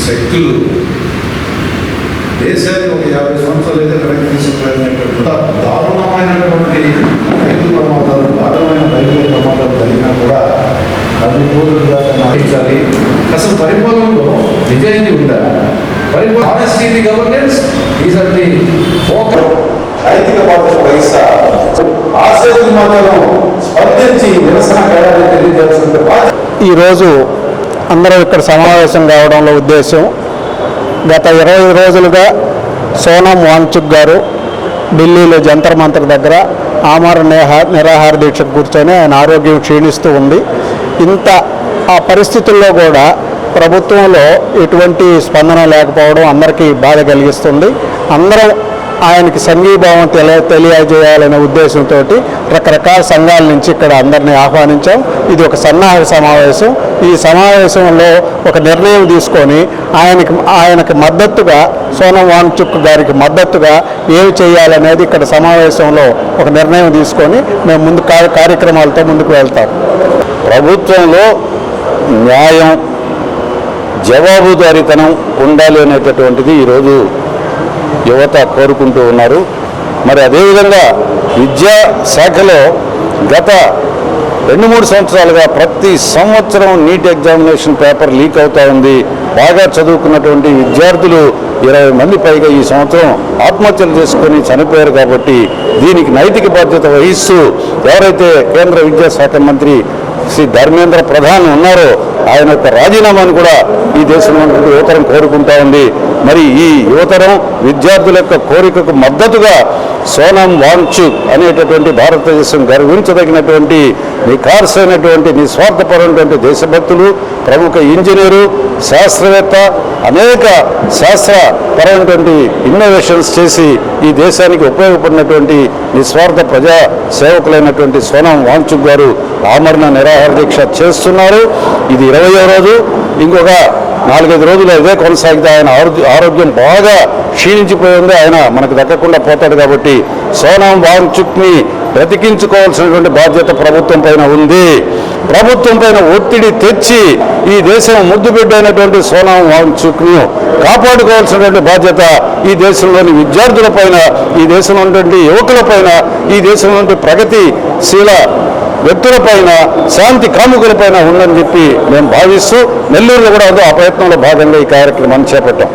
శక్తులు దేశానికి ఒక 50 సంవత్సరాలు అయితే వెనక్కి తీసుకుపోయినటువంటి దారుణమైనటువంటి రైతు ప్రమాదాలు, దారుణమైన రైతుల ప్రమాదాలు జరిగినా కూడా అది పూర్తిగా నటించాలి. అసలు పరిపాలనలో నిజాయితీ ఉండాలి. పరిపాలన honesty governance is at the focus. నైతిక బాధ్యత వహిస్తా ఆశయం మాత్రం స్పందించి నిరసన కార్యాలయం తెలియజేయాల్సిన బాధ్యత. ఈరోజు అందరూ ఇక్కడ సమావేశం కావడంలో ఉద్దేశం, గత 20 రోజులుగా సోనం వాంగ్చుక్ గారు ఢిల్లీలో జంతర్ మంతర్ దగ్గర ఆమరణ నిరాహార దీక్షకు కూర్చొని ఆయన ఆరోగ్యం క్షీణిస్తూ ఉంది. ఇంత ఆ పరిస్థితుల్లో కూడా ప్రభుత్వంలో ఎటువంటి స్పందన లేకపోవడం అందరికీ బాధ కలిగిస్తుంది. అందరం ఆయనకి సంఘీభావం తెలియజేయాలనే ఉద్దేశంతో రకరకాల సంఘాల నుంచి ఇక్కడ అందరినీ ఆహ్వానించాం. ఇది ఒక సన్నాహక సమావేశం. ఈ సమావేశంలో ఒక నిర్ణయం తీసుకొని ఆయనకి మద్దతుగా, సోనం వాంగ్చుక్ గారికి మద్దతుగా ఏమి చేయాలనేది ఇక్కడ సమావేశంలో ఒక నిర్ణయం తీసుకొని మేము ముందు కార్యక్రమాలతో ముందుకు వెళ్తాం. ప్రభుత్వంలో న్యాయం, జవాబుదారీతనం ఉండాలి అనేటటువంటిది ఈరోజు యువత కోరుకుంటూ ఉన్నారు. మరి అదేవిధంగా విద్యా శాఖలో గత 2-3 సంవత్సరాలుగా ప్రతి సంవత్సరం నీట్ ఎగ్జామినేషన్ పేపర్ లీక్ అవుతూ ఉంది. బాగా చదువుకున్నటువంటి విద్యార్థులు 20 మంది పైగా ఈ సంవత్సరం ఆత్మహత్యలు చేసుకొని చనిపోయారు. కాబట్టి దీనికి నైతిక బాధ్యత వహిస్తూ ఎవరైతే కేంద్ర విద్యాశాఖ మంత్రి శ్రీ ధర్మేంద్ర ప్రధాన్ ఉన్నారో ఆయన యొక్క రాజీనామాను కూడా ఈ దేశంలో యువతరం కోరుకుంటా ఉంది. మరి ఈ యువతరం విద్యార్థుల యొక్క కోరికకు మద్దతుగా సోనం వాంగ్చుక్ అనేటటువంటి భారతదేశం గర్వించదగినటువంటి నిఖార్సైనటువంటి నిస్వార్థపరమైనటువంటి దేశభక్తులు, ప్రముఖ ఇంజనీరు, శాస్త్రవేత్త, అనేక శాస్త్రపరమైనటువంటి ఇన్నోవేషన్స్ చేసి ఈ దేశానికి ఉపయోగపడినటువంటి నిస్వార్థ ప్రజా సేవకులైనటువంటి సోనం వాంగ్చుక్ గారు ఆమరణ నిరాహార దీక్ష చేస్తున్నారు. ఇది 20వ రోజు. ఇంకొక 4-5 రోజులు ఇదే కొనసాగితే ఆయన ఆరోగ్యం బాగా క్షీణించిపోయింది. ఆయన మనకు దక్కకుండా పోతాడు. కాబట్టి సోనం వాంగ్చుక్ని బ్రతికించుకోవాల్సినటువంటి బాధ్యత ప్రభుత్వం పైన ఉంది. ప్రభుత్వం పైన ఒత్తిడి తెచ్చి ఈ దేశం ముద్దుబిడ్డ అయినటువంటి సోనం వాంగ్చుక్ను కాపాడుకోవాల్సినటువంటి బాధ్యత ఈ దేశంలోని విద్యార్థుల పైన, ఈ దేశంలో ఉన్నటువంటి యువకుల పైన, ఈ దేశంలో ప్రగతిశీల వ్యక్తులపైన, శాంతి కాముకులపైన ఉందని చెప్పి మేము భావిస్తూ నెల్లూరులో కూడా ఆ ప్రయత్నంలో భాగంగా ఈ కార్యక్రమాన్ని చేపట్టాం.